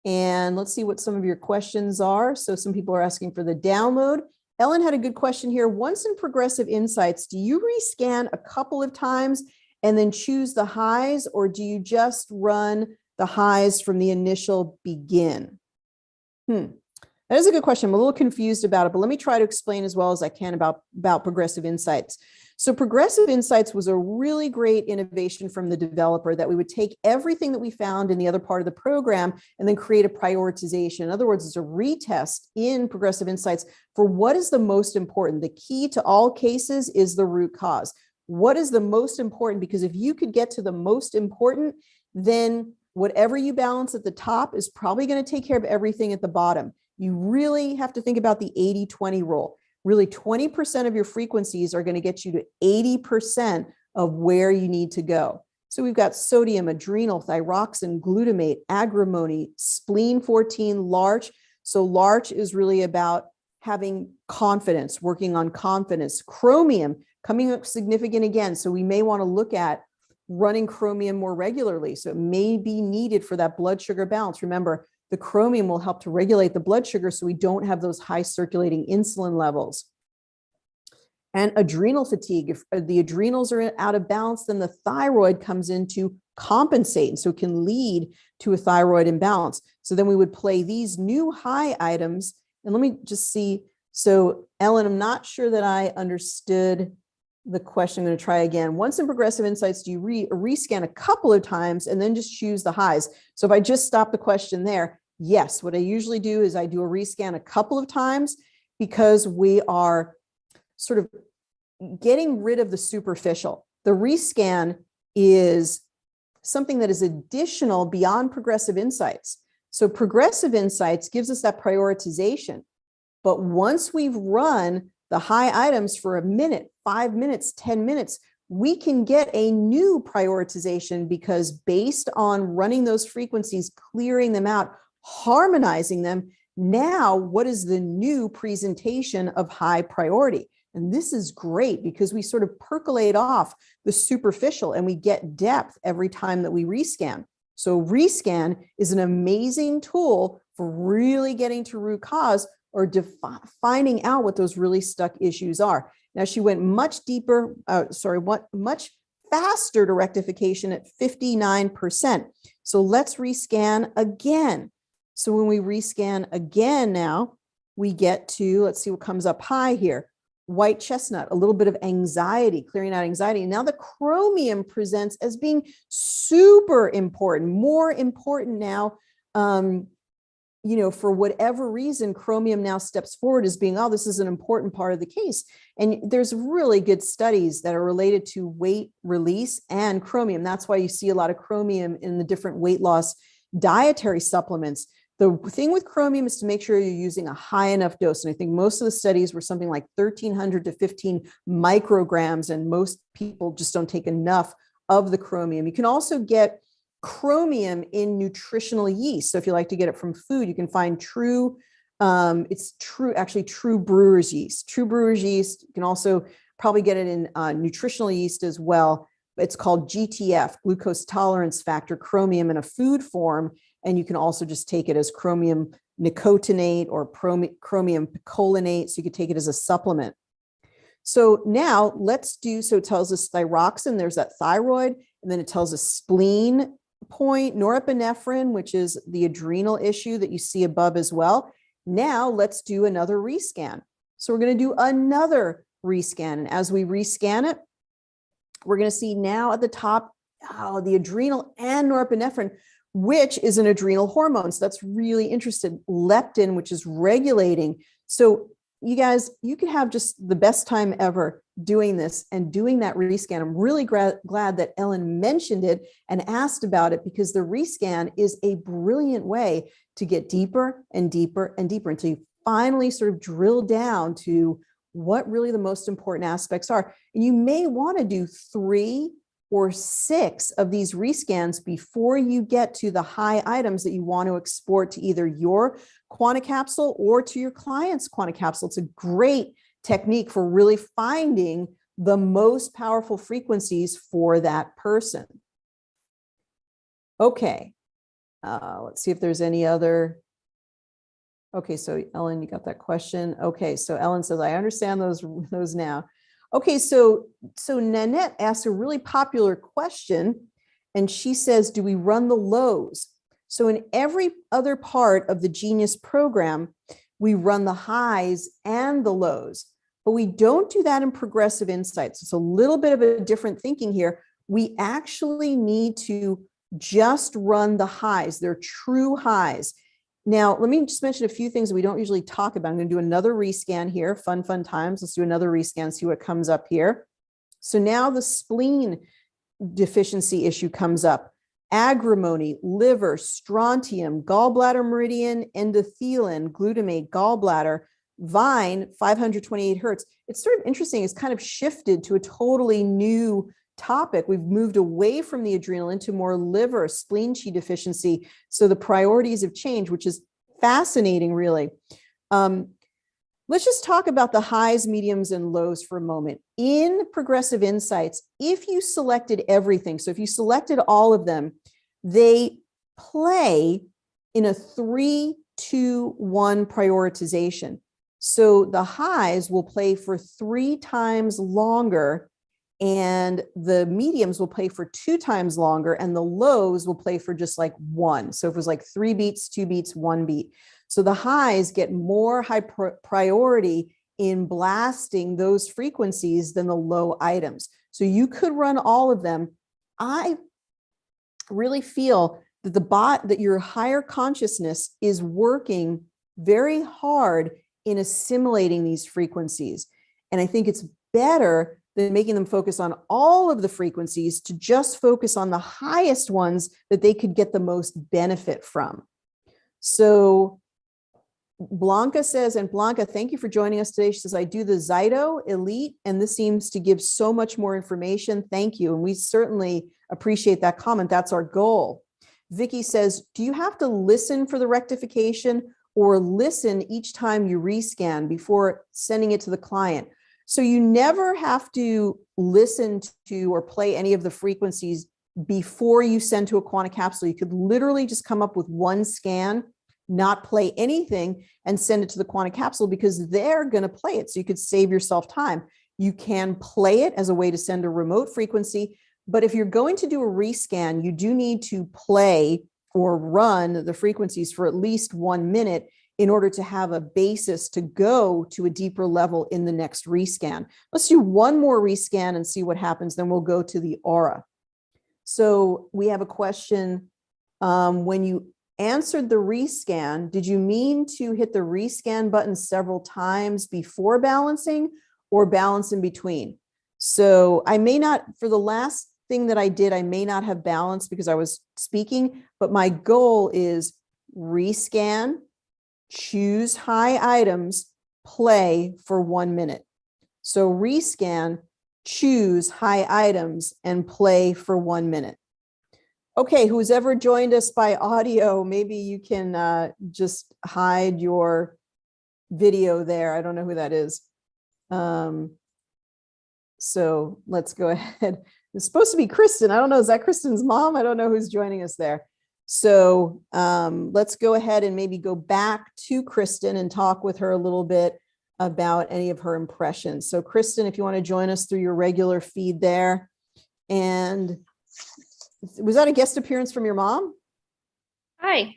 And let's see what some of your questions are. So some people are asking for the download. Ellen had a good question here. Once in Progressive Insights, do you rescan a couple of times and then choose the highs, or do you just run the highs from the initial begin? That is a good question. I'm a little confused about it, but let me try to explain as well as I can about Progressive Insights. So Progressive Insights was a really great innovation from the developer, that we would take everything that we found in the other part of the program and then create a prioritization. In other words, it's a retest in Progressive Insights for what is the most important. The key to all cases is the root cause. What is the most important? Because if you could get to the most important, then whatever you balance at the top is probably going to take care of everything at the bottom. You really have to think about the 80-20 rule. Really, 20% of your frequencies are going to get you to 80% of where you need to go. So we've got sodium, adrenal, thyroxine, glutamate, agrimony, spleen 14, larch. So larch is really about having confidence, working on confidence. Chromium coming up significant again. So we may want to look at running chromium more regularly. So it may be needed for that blood sugar balance. Remember, the chromium will help to regulate the blood sugar so we don't have those high circulating insulin levels. And adrenal fatigue, if the adrenals are out of balance, then the thyroid comes in to compensate. And so it can lead to a thyroid imbalance. So then we would play these new high items. And let me just see. So Ellen, I'm not sure that I understood the question. I'm going to try again. Once in Progressive Insights, do you rescan a couple of times and then just choose the highs? So if I just stop the question there, yes, what I usually do is I do a rescan a couple of times because we are sort of getting rid of the superficial. The rescan is something that is additional beyond Progressive Insights. So Progressive Insights gives us that prioritization. But once we've run the high items for a minute, 5 minutes, 10 minutes, we can get a new prioritization because based on running those frequencies, clearing them out, harmonizing them, now what is the new presentation of high priority? And this is great because we sort of percolate off the superficial and we get depth every time that we rescan. So rescan is an amazing tool for really getting to root cause or finding out what those really stuck issues are. Now she went much deeper, much faster to rectification at 59%. So let's rescan again. So when we rescan again now, we get to, let's see what comes up high here. White chestnut, a little bit of anxiety, clearing out anxiety. Now the chromium presents as being super important, more important now. For whatever reason, chromium now steps forward as being, oh, this is an important part of the case. And there's really good studies that are related to weight release and chromium. That's why you see a lot of chromium in the different weight loss dietary supplements. The thing with chromium is to make sure you're using a high enough dose. And I think most of the studies were something like 1,300 to 15 micrograms, and most people just don't take enough of the chromium. You can also get chromium in nutritional yeast. So if you like to get it from food, you can find true brewer's yeast. True brewer's yeast, you can also probably get it in nutritional yeast as well. It's called GTF, glucose tolerance factor, chromium in a food form. And you can also just take it as chromium nicotinate or chromium picolinate. So you could take it as a supplement. So now so it tells us thyroxine, there's that thyroid, and then it tells us spleen point, norepinephrine, which is the adrenal issue that you see above as well. Now let's do another rescan. So we're going to do another rescan. And as we rescan it, we're going to see now at the top, the adrenal and norepinephrine, which is an adrenal hormone. So that's really interesting. Leptin, which is regulating. So you guys, you could have just the best time ever doing this and doing that rescan. I'm really glad that Ellen mentioned it and asked about it, because the rescan is a brilliant way to get deeper and deeper and deeper until you finally sort of drill down to what really the most important aspects are. And you may want to do 3 or 6 of these rescans before you get to the high items that you want to export to either your QuantiCapsule or to your client's QuantiCapsule. It's a great technique for really finding the most powerful frequencies for that person. Okay, let's see if there's any other Okay, so Ellen, you got that question. Okay, so Ellen says, I understand those now. Okay, so Nanette asked a really popular question, and she says, do we run the lows? So in every other part of the Genius program, we run the highs and the lows, but we don't do that in progressive insights. It's a little bit of a different thinking here. We actually need to just run the highs. They're true highs. Now, let me just mention a few things we don't usually talk about. I'm going to do another rescan here. Fun times. Let's do another rescan, see what comes up here. So now the spleen deficiency issue comes up. Agrimony, liver, strontium, gallbladder meridian, endothelin, glutamate, gallbladder, Vine, 528 hertz. It's sort of interesting. It's kind of shifted to a totally new topic. We've moved away from the adrenal into more liver, spleen Qi deficiency. So the priorities have changed, which is fascinating, really. Let's just talk about the highs, mediums, and lows for a moment. In Progressive Insights, if you selected everything, so if you selected all of them, they play in a 3-2-1 prioritization. So the highs will play for 3 times longer, and the mediums will play for 2 times longer, and the lows will play for just like 1. So if it was like 3 beats, 2 beats, 1 beat. So the highs get more high priority in blasting those frequencies than the low items. So you could run all of them. I really feel that that your higher consciousness is working very hard in assimilating these frequencies. And I think it's better than making them focus on all of the frequencies to just focus on the highest ones that they could get the most benefit from. So Blanca says, and Blanca, thank you for joining us today. She says, I do the Zyto Elite, and this seems to give so much more information. Thank you. And we certainly appreciate that comment. That's our goal. Vicky says, do you have to listen for the rectification or listen each time you rescan before sending it to the client? So you never have to listen to or play any of the frequencies before you send to a quantum capsule. You could literally just come up with one scan, not play anything, and send it to the quantum capsule because they're going to play it. So you could save yourself time. You can play it as a way to send a remote frequency. But if you're going to do a rescan, you do need to play or run the frequencies for at least 1 minute in order to have a basis to go to a deeper level in the next rescan. Let's do one more rescan and see what happens. Then we'll go to the aura. So we have a question. When you answered the rescan, did you mean to hit the rescan button several times before balancing or balance in between? So I may not, for the last thing that I did, I may not have balanced because I was speaking, but my goal is rescan, choose high items, play for 1 minute. So rescan, choose high items, and play for 1 minute. Okay, who's ever joined us by audio, maybe you can just hide your video there. I don't know who that is. So let's go ahead. It's supposed to be Kristen. I don't know. Is that Kristen's mom? I don't know who's joining us there. So let's go ahead and maybe go back to Kristen and talk with her a little bit about any of her impressions. So Kristen, if you want to join us through your regular feed there. And was that a guest appearance from your mom? Hi. I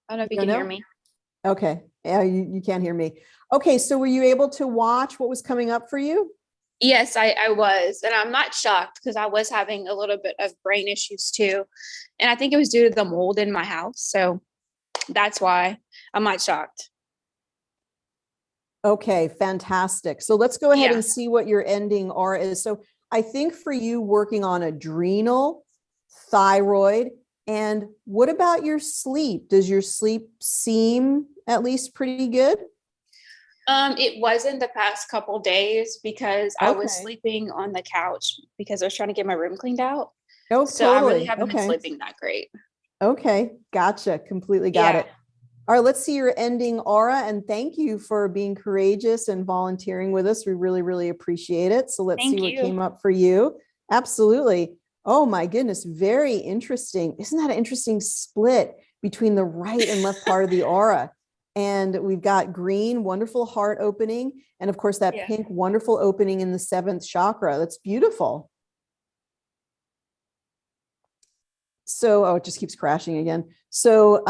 don't know if you can hear me. Okay. Yeah, you can't hear me. Okay. So were you able to watch what was coming up for you? Yes, I was. And I'm not shocked because I was having a little bit of brain issues too. And I think it was due to the mold in my house. So that's why I'm not shocked. Okay, fantastic. So let's go ahead and see what your ending aura is. So I think for you working on adrenal, thyroid, and what about your sleep? Does your sleep seem at least pretty good? It wasn't the past couple days because I was sleeping on the couch because I was trying to get my room cleaned out. Oh, so totally. I really haven't been sleeping that great. Okay, gotcha. Completely got it. All right, let's see your ending aura. And thank you for being courageous and volunteering with us. We really, really appreciate it. So let's see what came up for you. Absolutely. Oh my goodness, very interesting. Isn't that an interesting split between the right and left part of the aura? And we've got green, wonderful heart opening. And of course, that pink, wonderful opening in the 7th chakra. That's beautiful. So, oh, it just keeps crashing again. So,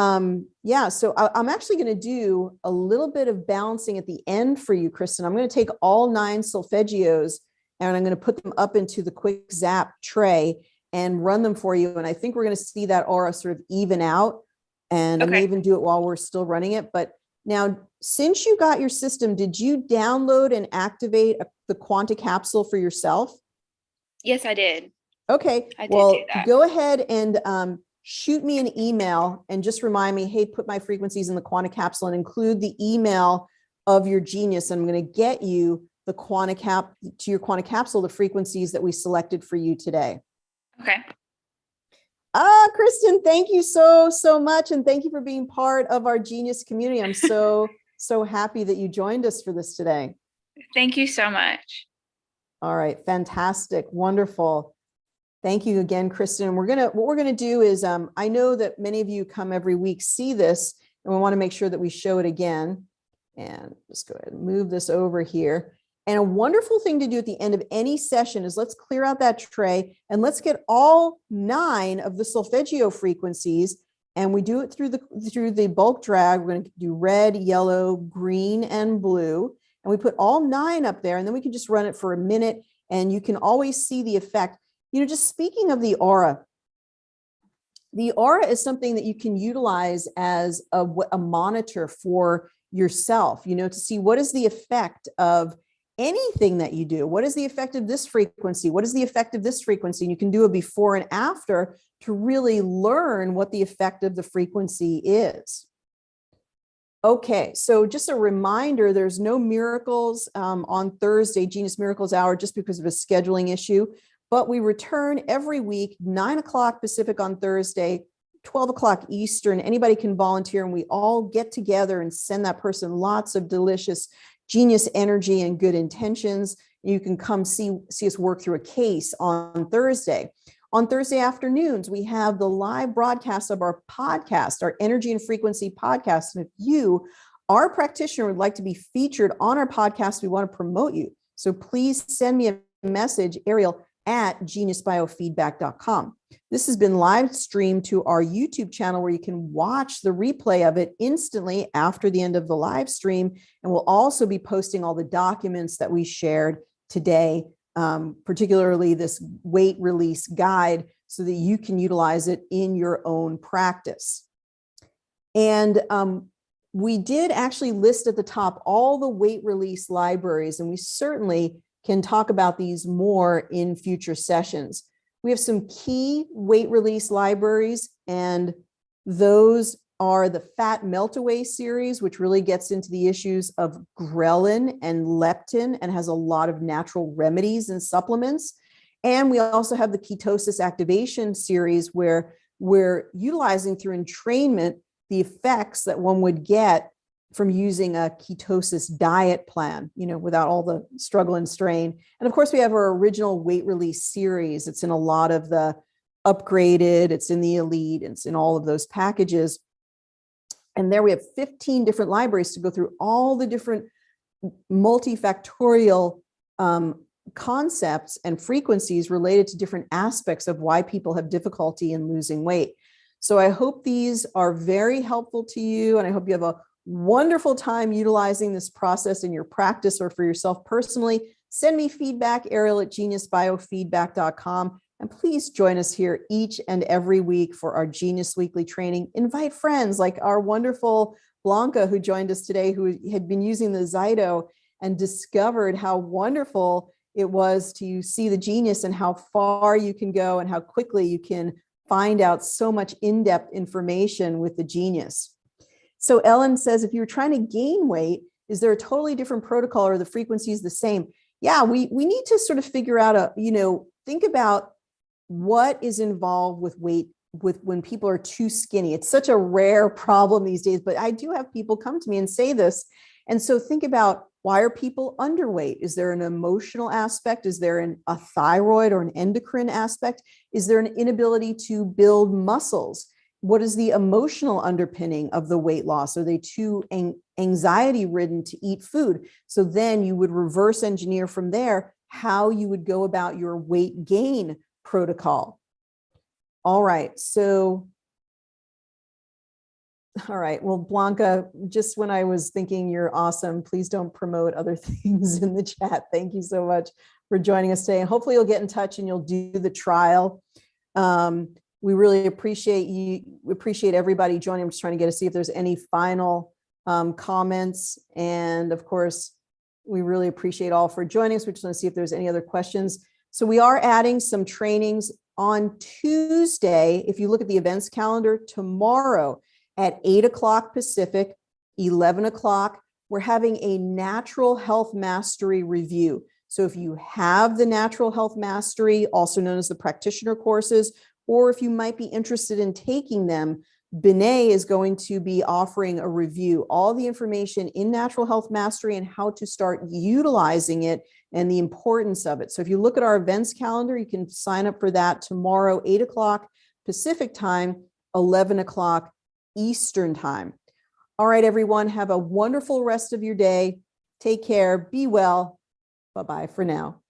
yeah, so I'm actually going to do a little bit of balancing at the end for you, Kristen. I'm going to take all 9 solfeggios and I'm going to put them up into the quick zap tray and run them for you. And I think we're going to see that aura sort of even out. And I may even do it while we're still running it. But now, since you got your system, did you download and activate the Quanta capsule for yourself? Yes, I did. Okay, I did well, do that. go ahead and shoot me an email and just remind me, hey, put my frequencies in the Quanta capsule and include the email of your genius. I'm going to get you the to your Quanta capsule, the frequencies that we selected for you today. Okay. Kristen, thank you so much. And thank you for being part of our genius community. I'm so happy that you joined us for this today. Thank you so much. All right. Fantastic. Wonderful. Thank you again, Kristen. What we're gonna do is, I know that many of you come every week, see this, and we want to make sure that we show it again. And just go ahead and move this over here. And a wonderful thing to do at the end of any session is let's clear out that tray and let's get all 9 of the solfeggio frequencies. And we do it through the bulk drag. We're going to do red, yellow, green, and blue. And we put all 9 up there, and then we can just run it for a minute, and you can always see the effect. You know, just speaking of the aura is something that you can utilize as a monitor for yourself, you know, to see what is the effect of anything that you do. What is the effect of this frequency? What is the effect of this frequency? And you can do a before and after to really learn what the effect of the frequency is. Okay, so just a reminder, there's no miracles on Thursday, Genius Miracles Hour, just because of a scheduling issue. But we return every week, 9 o'clock Pacific on Thursday, 12 o'clock Eastern. Anybody can volunteer, and we all get together and send that person lots of delicious genius energy and good intentions. You can come see us work through a case on Thursday. On Thursday afternoons, we have the live broadcast of our podcast, our Energy and Frequency podcast. And if you, our practitioner, would like to be featured on our podcast, we want to promote you. So please send me a message, Ariel, at geniusbiofeedback.com. This has been live streamed to our YouTube channel, where you can watch the replay of it instantly after the end of the live stream. And we'll also be posting all the documents that we shared today, particularly this weight release guide, so that you can utilize it in your own practice. And we did actually list at the top all the weight release libraries, and we certainly can talk about these more in future sessions. We have some key weight release libraries, and those are the Fat Melt Away series, which really gets into the issues of ghrelin and leptin and has a lot of natural remedies and supplements. And we also have the Ketosis Activation series, where we're utilizing through entrainment the effects that one would get from using a ketosis diet plan, you know, without all the struggle and strain. And of course, we have our original weight release series. It's in a lot of the upgraded, it's in the elite, it's in all of those packages. And there we have 15 different libraries to go through all the different multifactorial concepts and frequencies related to different aspects of why people have difficulty in losing weight. So I hope these are very helpful to you, and I hope you have a wonderful time utilizing this process in your practice or for yourself personally. Send me feedback, Ariel at geniusbiofeedback.com. And please join us here each and every week for our Genius Weekly training. Invite friends like our wonderful Blanca, who joined us today, who had been using the Zyto and discovered how wonderful it was to see the genius and how far you can go and how quickly you can find out so much in-depth information with the genius. So Ellen says, if you're trying to gain weight, is there a totally different protocol, or the frequency is the same? Yeah, we need to sort of figure out think about what is involved with weight with when people are too skinny. It's such a rare problem these days, but I do have people come to me and say this. And so think about, why are people underweight? Is there an emotional aspect? Is there a thyroid or an endocrine aspect? Is there an inability to build muscles? What is the emotional underpinning of the weight loss? Are they too anxiety ridden to eat food? So then you would reverse engineer from there how you would go about your weight gain protocol. All right. So, all right. Well, Blanca, just when I was thinking you're awesome, please don't promote other things in the chat. Thank you so much for joining us today. And hopefully you'll get in touch and you'll do the trial. We really appreciate you. We appreciate everybody joining. I'm just trying to get to see if there's any final comments. And of course, we really appreciate all for joining us. We just want to see if there's any other questions. So we are adding some trainings on Tuesday. If you look at the events calendar, tomorrow at 8 o'clock Pacific, 11 o'clock, we're having a natural health mastery review. So if you have the natural health mastery, also known as the practitioner courses, or if you might be interested in taking them, Binay is going to be offering a review, all the information in natural health mastery and how to start utilizing it and the importance of it. So if you look at our events calendar, you can sign up for that tomorrow, 8 o'clock Pacific time, 11 o'clock Eastern time. All right, everyone, have a wonderful rest of your day. Take care. Be well. Bye-bye for now.